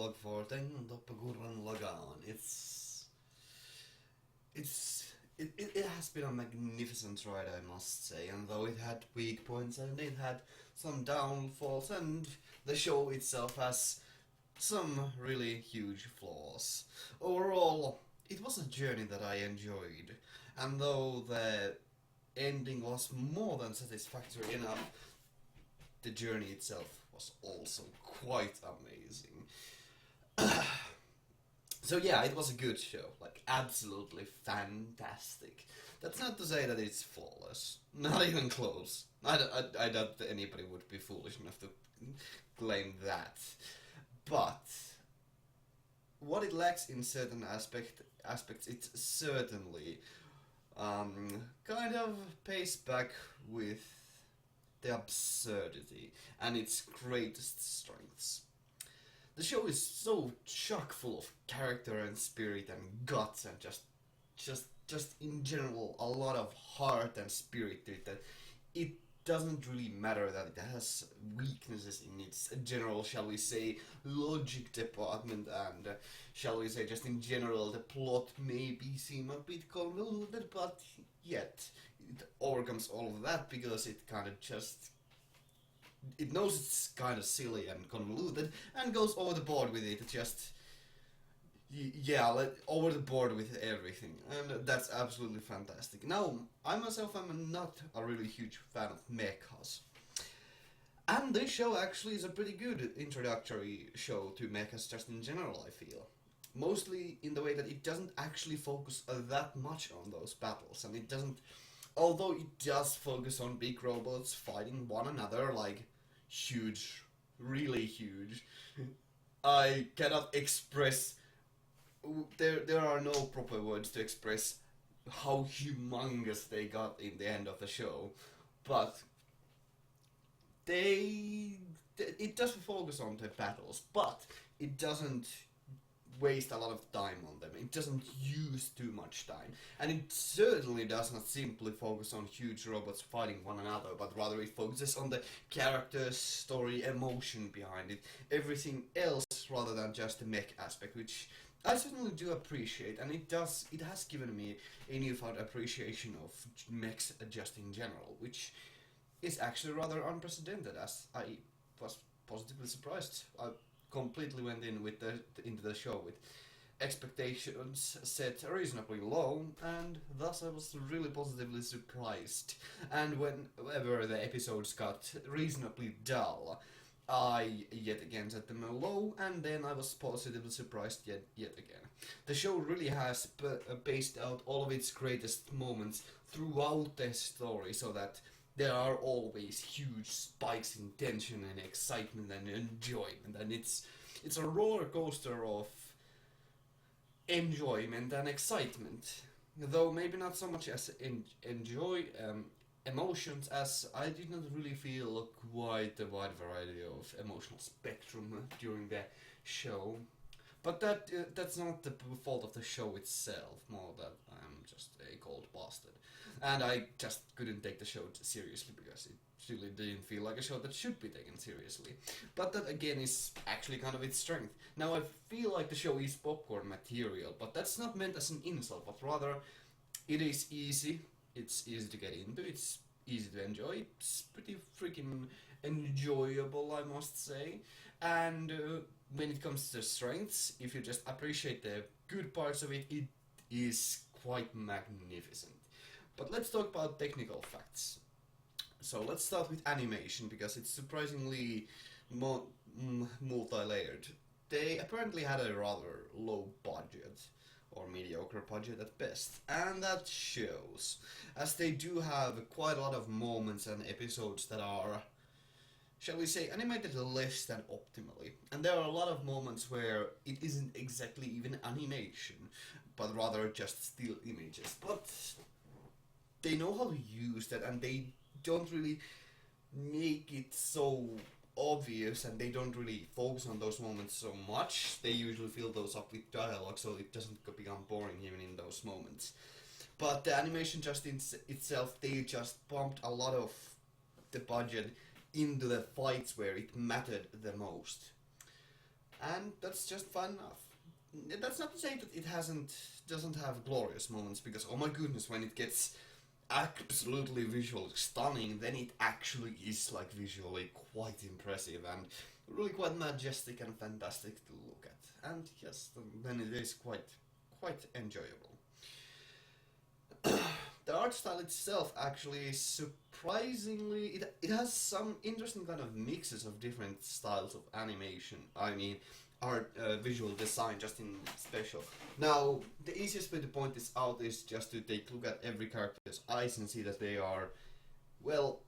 dialogue for Tengen Toppa Gurren Lagann. It has been a magnificent ride, I must say, and though it had weak points and it had some downfalls, and the show itself has some really huge flaws. Overall, it was a journey that I enjoyed, and though the ending was more than satisfactory enough, the journey itself was also quite amazing. So yeah, it was a good show, like absolutely fantastic. That's not to say that it's flawless, not even close. I doubt that anybody would be foolish enough to claim that. But what it lacks in certain aspects, it certainly kind of pays back with the absurdity and its greatest strengths. The show is so chock full of character and spirit and guts and just in general a lot of heart and spirit to it that it doesn't really matter that it has weaknesses in its general, shall we say, logic department, and shall we say, just in general, the plot maybe seem a bit convoluted, but yet it overcomes all of that because it kind of just it knows it's kind of silly and convoluted and goes over the board with it. Just yeah, over the board with everything, and that's absolutely fantastic. Now, I myself am not a really huge fan of mechas, and this show actually is a pretty good introductory show to mechas just in general, I feel. Mostly in the way that it doesn't actually focus that much on those battles, and it doesn't, although it does focus on big robots fighting one another, like huge, really huge. I cannot express, there are no proper words to express how humongous they got in the end of the show, but it does focus on the battles, but it doesn't waste a lot of time on them. It doesn't use too much time, and it certainly does not simply focus on huge robots fighting one another, but rather it focuses on the characters, story, emotion behind it, everything else rather than just the mech aspect, which I certainly do appreciate, and it has given me a newfound appreciation of mechs just in general, which is actually rather unprecedented, as I was positively surprised. I completely went into the show with expectations set reasonably low, and thus I was really positively surprised. And whenever the episodes got reasonably dull, I yet again set them low, and then I was positively surprised yet again. The show really has based out all of its greatest moments throughout the story, so that there are always huge spikes in tension and excitement and enjoyment, and it's a roller coaster of enjoyment and excitement. Though maybe not so much as enjoy emotions, as I did not really feel quite a wide variety of emotional spectrum during the show. But that's not the fault of the show itself, more that I'm just a cold bastard. And I just couldn't take the show seriously because it really didn't feel like a show that should be taken seriously. But that again is actually kind of its strength. Now I feel like the show is popcorn material, but that's not meant as an insult, but rather it is easy. It's easy to get into, it's easy to enjoy, it's pretty freaking enjoyable, I must say. And when it comes to strengths, if you just appreciate the good parts of it, it is quite magnificent. But let's talk about technical facts. So let's start with animation, because it's surprisingly multi-layered. They apparently had a rather low budget, or mediocre budget at best, and that shows, as they do have quite a lot of moments and episodes that are, shall we say, animated less than optimally. And there are a lot of moments where it isn't exactly even animation, but rather just still images. But they know how to use that, and they don't really make it so obvious, and they don't really focus on those moments so much. They usually fill those up with dialogue, so it doesn't become boring even in those moments. But the animation just in itself, they just pumped a lot of the budget into the fights where it mattered the most. and that's just fun enough. That's not to say that it doesn't have glorious moments, because oh my goodness, when it gets absolutely visually stunning, then it actually is like visually quite impressive and really quite majestic and fantastic to look at. And yes, then it is quite enjoyable. The art style itself actually is surprisingly it has some interesting kind of mixes of different styles of animation. I mean, art, visual design, just in special. Now, the easiest way to point this out is just to take a look at every character's eyes and see that they are, well,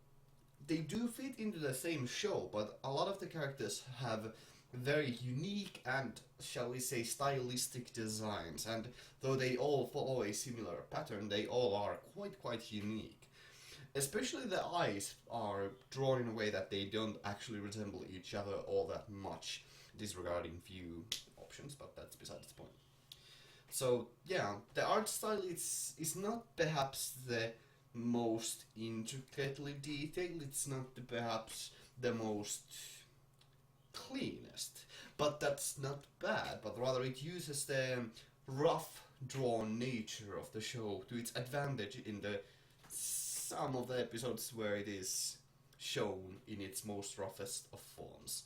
they do fit into the same show, but a lot of the characters have very unique and, shall we say, stylistic designs. And though they all follow a similar pattern, they all are quite unique. Especially the eyes are drawn in a way that they don't actually resemble each other all that much, disregarding few options, but that's besides the point. So yeah, the art style is not perhaps the most intricately detailed. It's not perhaps the most cleanest, but that's not bad. But rather, it uses the rough drawn nature of the show to its advantage in the some of the episodes where it is shown in its most roughest of forms.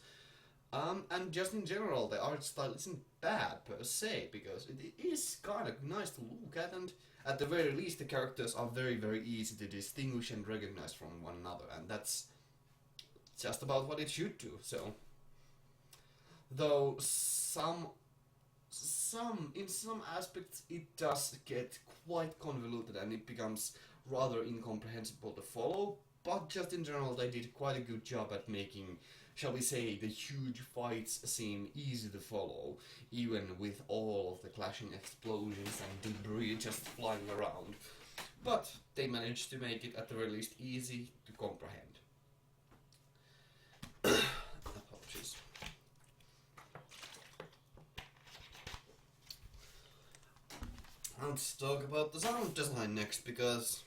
And just in general, the art style isn't bad per se, because it is kind of nice to look at, and at the very least, the characters are very easy to distinguish and recognize from one another, and that's just about what it should do. So, though in some aspects it does get quite convoluted and it becomes rather incomprehensible to follow, but just in general, they did quite a good job at making, shall we say, the huge fights seem easy to follow, even with all of the clashing explosions and debris just flying around. But they managed to make it at the very least easy to comprehend. Apologies. Let's talk about the sound design next, because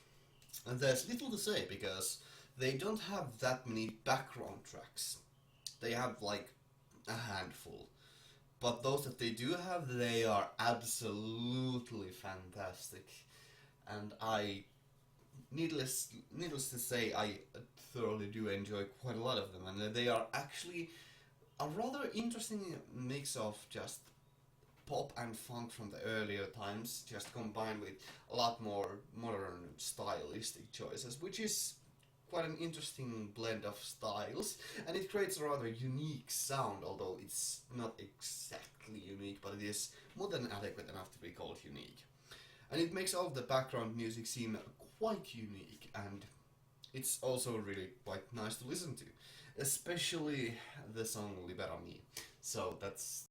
there's little to say, because they don't have that many background tracks. They have like a handful. But those that they do have, they are absolutely fantastic. And needless to say, I thoroughly do enjoy quite a lot of them. And they are actually a rather interesting mix of just pop and funk from the earlier times, just combined with a lot more modern stylistic choices, which is quite an interesting blend of styles, and it creates a rather unique sound, although it's not exactly unique, but it is more than adequate enough to be called unique. And it makes all of the background music seem quite unique, and it's also really quite nice to listen to, especially the song Libera Me. So that's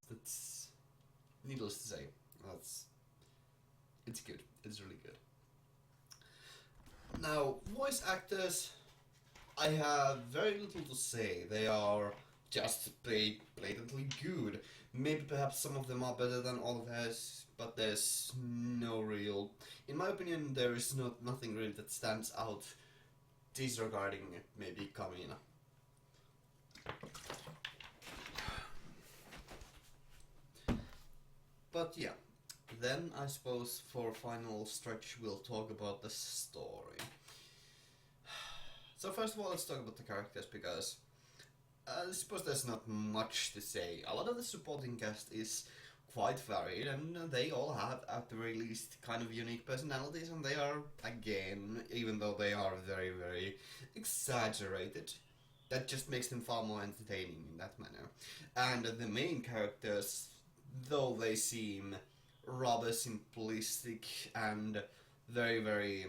needless to say, that's it's good. It's really good. Now, voice actors, I have very little to say. They are just blatantly good. Maybe perhaps some of them are better than all of us, but there's no real. In my opinion, there is nothing really that stands out, disregarding maybe Kamina. But yeah, then I suppose for final stretch we'll talk about the story. So first of all, let's talk about the characters, because I suppose there's not much to say. A lot of the supporting cast is quite varied, and they all have, at the very least, kind of unique personalities, and they are, again, even though they are very exaggerated, that just makes them far more entertaining in that manner. And the main characters, though they seem rather simplistic and very,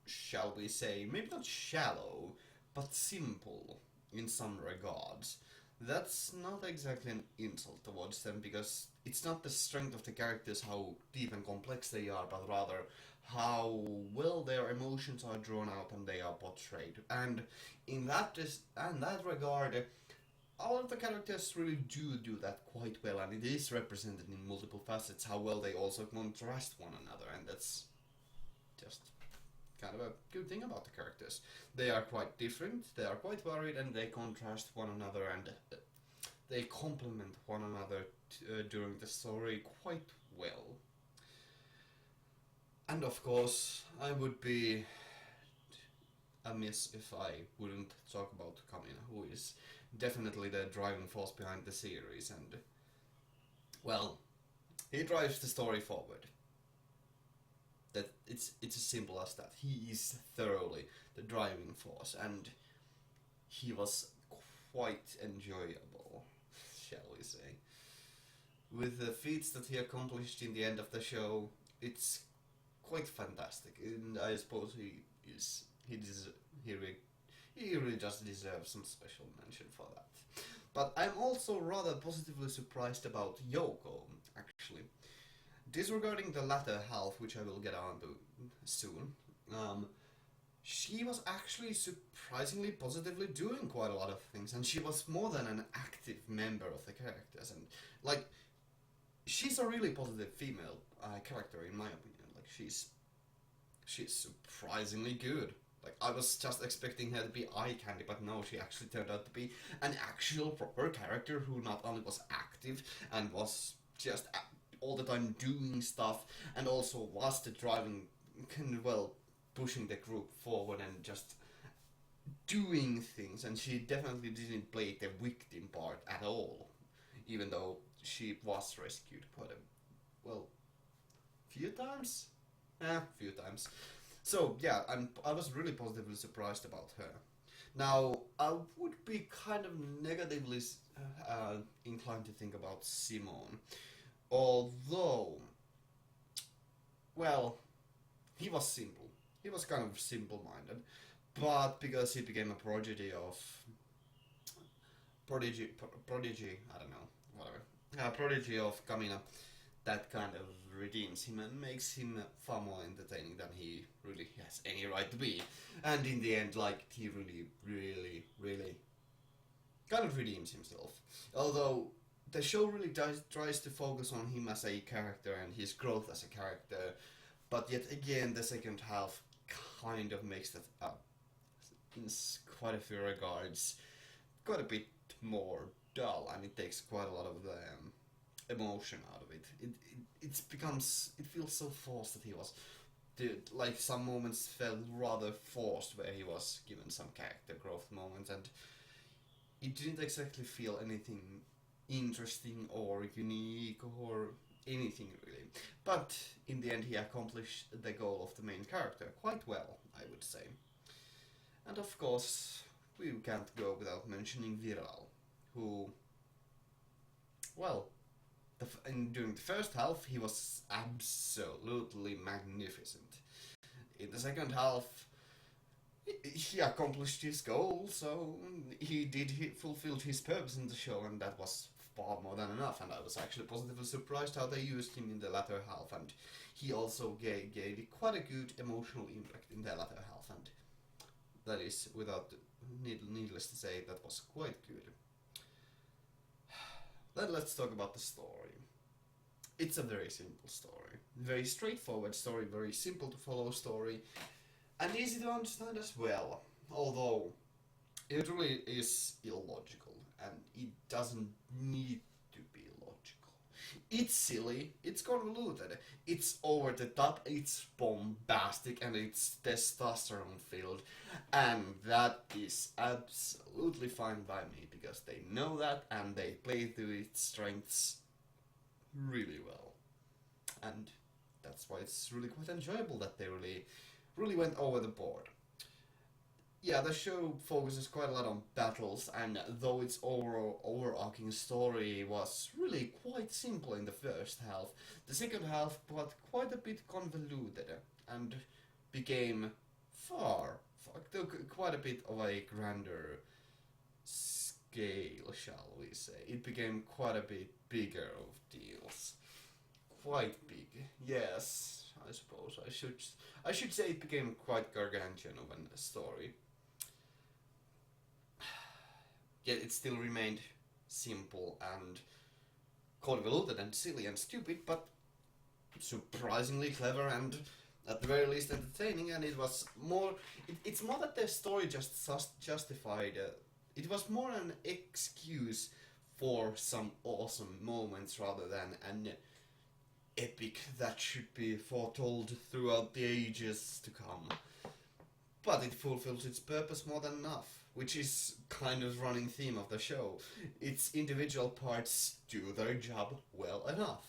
shall we say, maybe not shallow, but simple in some regards, that's not exactly an insult towards them, because it's not the strength of the characters how deep and complex they are, but rather how well their emotions are drawn out and they are portrayed. And in that regard, all of the characters really do that quite well, and it is represented in multiple facets how well they also contrast one another, and that's just kind of a good thing about the characters. They are quite different, they are quite varied, and they contrast one another, and they complement one another during the story quite well. And of course, I would be amiss if I wouldn't talk about Kamina, who is definitely the driving force behind the series, and well, he drives the story forward. That it's as simple as that. He is thoroughly the driving force, and he was quite enjoyable, shall we say. With the feats that he accomplished in the end of the show, it's quite fantastic, and I suppose he really, he really just deserves some special mention for that. But I'm also rather positively surprised about Yoko, actually. Disregarding the latter half, which I will get on to soon, she was actually surprisingly positively doing quite a lot of things, and she was more than an active member of the characters, and like, she's a really positive female character in my opinion. Like, she's surprisingly good. Like, I was just expecting her to be eye candy, but no, she actually turned out to be an actual proper character who not only was active and was just all the time doing stuff, and also was the driving, well, pushing the group forward and just doing things. And she definitely didn't play the victim part at all, even though she was rescued quite a, well, few times? Few times. So yeah, I was really positively surprised about her. Now, I would be kind of negatively inclined to think about Simon, although, well, he was simple. He was kind of simple-minded, but because he became a prodigy, I don't know, whatever, a prodigy of Kamina, that kind of redeems him and makes him far more entertaining than he really has any right to be. And in the end, like, he really kind of redeems himself. Although the show really tries to focus on him as a character and his growth as a character, but yet again, the second half kind of makes that up in quite a few regards quite a bit more dull, and it takes quite a lot of the emotion out of it. It feels so forced that he was, like, some moments felt rather forced where he was given some character growth moments, and it didn't exactly feel anything interesting or unique or anything really. But in the end, he accomplished the goal of the main character quite well, I would say. And of course, we can't go without mentioning Viral, who, well, during the first half, he was absolutely magnificent. In the second half, he accomplished his goal, so he fulfilled his purpose in the show, and that was far more than enough. And I was actually positively surprised how they used him in the latter half, and he also gave quite a good emotional impact in the latter half, and that is, without needless to say, that was quite good. Then let's talk about the story. It's a very simple story, very straightforward story, very simple to follow story, and easy to understand as well. Although it really is illogical, and it doesn't need to be logical. It's silly, it's convoluted, it's over the top, it's bombastic, and it's testosterone filled, and that is absolutely fine by me because they know that and they play to its strengths really well. And that's why it's really quite enjoyable that they really went over the board. Yeah, the show focuses quite a lot on battles, and though its overarching story was really quite simple in the first half, the second half got quite a bit convoluted and became took quite a bit of a grander scale, shall we say. It became quite a bit bigger of deals. Quite big, yes, I suppose I should say it became quite gargantuan of a story. Yet it still remained simple and convoluted and silly and stupid, but surprisingly clever and at the very least entertaining. And it was more. It's more that the story just justified. It was more an excuse for some awesome moments rather than an epic that should be foretold throughout the ages to come. But it fulfills its purpose more than enough, which is kind of running theme of the show. Its individual parts do their job well enough.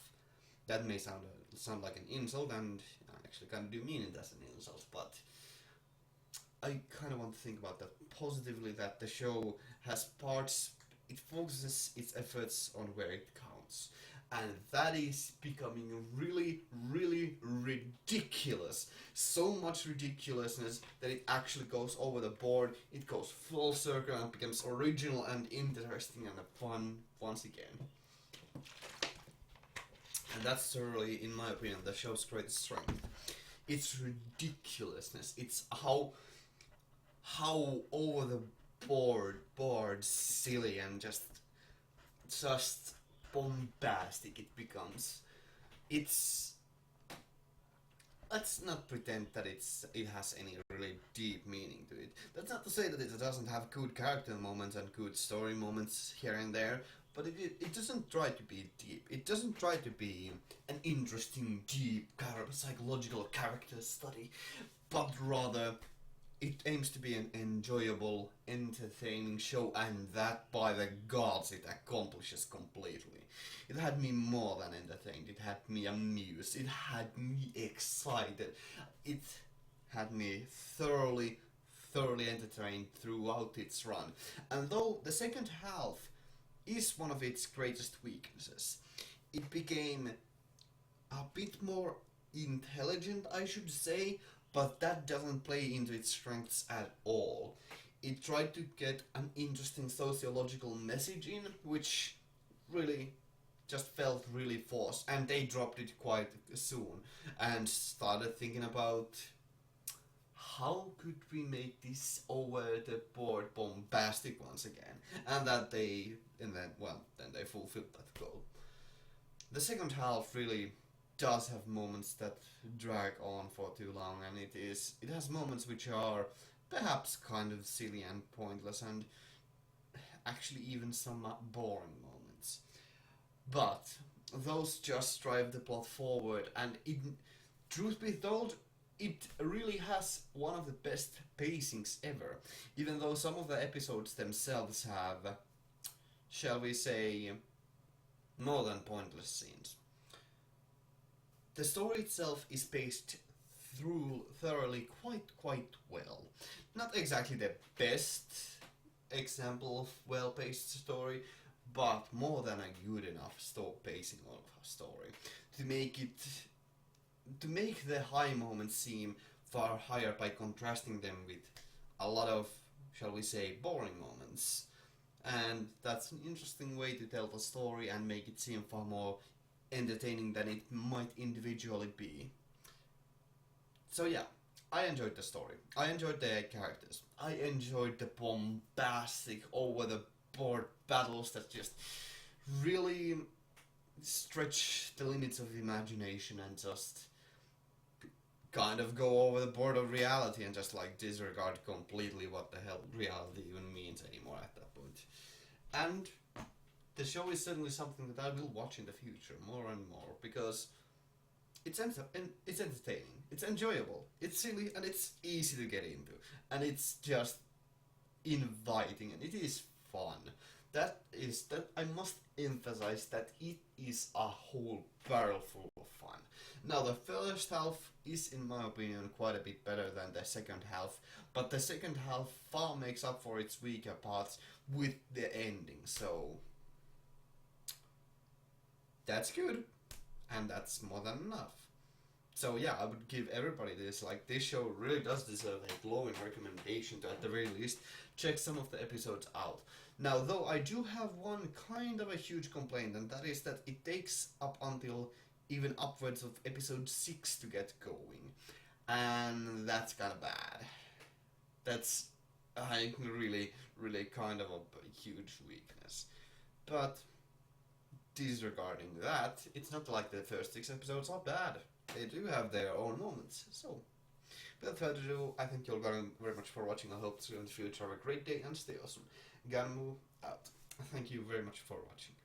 That may sound like an insult, and I actually kind of do mean it as an insult, but I kind of want to think about that positively, that the show has parts, it focuses its efforts on where it counts. And that is becoming really, really ridiculous. So much ridiculousness that it actually goes over the board, it goes full circle and becomes original and interesting and fun once again. And that's thoroughly, in my opinion, the show's greatest strength. It's ridiculousness. It's how over the board, silly and just bombastic it becomes. It's, let's not pretend that it has any really deep meaning to it. That's not to say that it doesn't have good character moments and good story moments here and there, but it doesn't try to be deep. It doesn't try to be an interesting, deep, psychological character study, but rather it aims to be an enjoyable, entertaining show, and that, by the gods, it accomplishes completely. It had me more than entertained, it had me amused, it had me excited, it had me thoroughly entertained throughout its run. And though the second half is one of its greatest weaknesses, it became a bit more intelligent, I should say, but that doesn't play into its strengths at all. It tried to get an interesting sociological message in, which really just felt really forced, and they dropped it quite soon and started thinking about how could we make this over the board bombastic once again, and then they fulfilled that goal. The second half really does have moments that drag on for too long, and it has moments which are perhaps kind of silly and pointless, and actually even some boring moments. But those just drive the plot forward, and truth be told, it really has one of the best pacings ever, even though some of the episodes themselves have, shall we say, more than pointless scenes. The story itself is paced through thoroughly quite well. Not exactly the best example of well-paced story, but more than a good enough pacing of a story to make the high moments seem far higher by contrasting them with a lot of, shall we say, boring moments. And that's an interesting way to tell the story and make it seem far more entertaining than it might individually be. So yeah, I enjoyed the story. I enjoyed the characters. I enjoyed the bombastic, over-the-board battles that just really stretch the limits of imagination and just kind of go over the board of reality and just like disregard completely what the hell reality even means anymore at that point. And the show is certainly something that I will watch in the future more and more, because it's entertaining, it's enjoyable, it's silly, and it's easy to get into, and it's just inviting, and it is fun. That I must emphasize that it is a whole barrel full of fun. Now the first half is, in my opinion, quite a bit better than the second half, but the second half far makes up for its weaker parts with the ending, so that's good, and that's more than enough. So yeah, I would give everybody this, like, this show really does deserve a glowing recommendation to, at the very least, check some of the episodes out. Now, though, I do have one kind of a huge complaint, and that is that it takes up until even upwards of episode 6 to get going, and that's kind of bad. That's really kind of a huge weakness. But disregarding that, it's not like the first 6 episodes are bad. They do have their own moments. So, without further ado, I thank you all very much for watching. I hope to see you in the future. Have a great day and stay awesome. Ganmu out. Thank you very much for watching.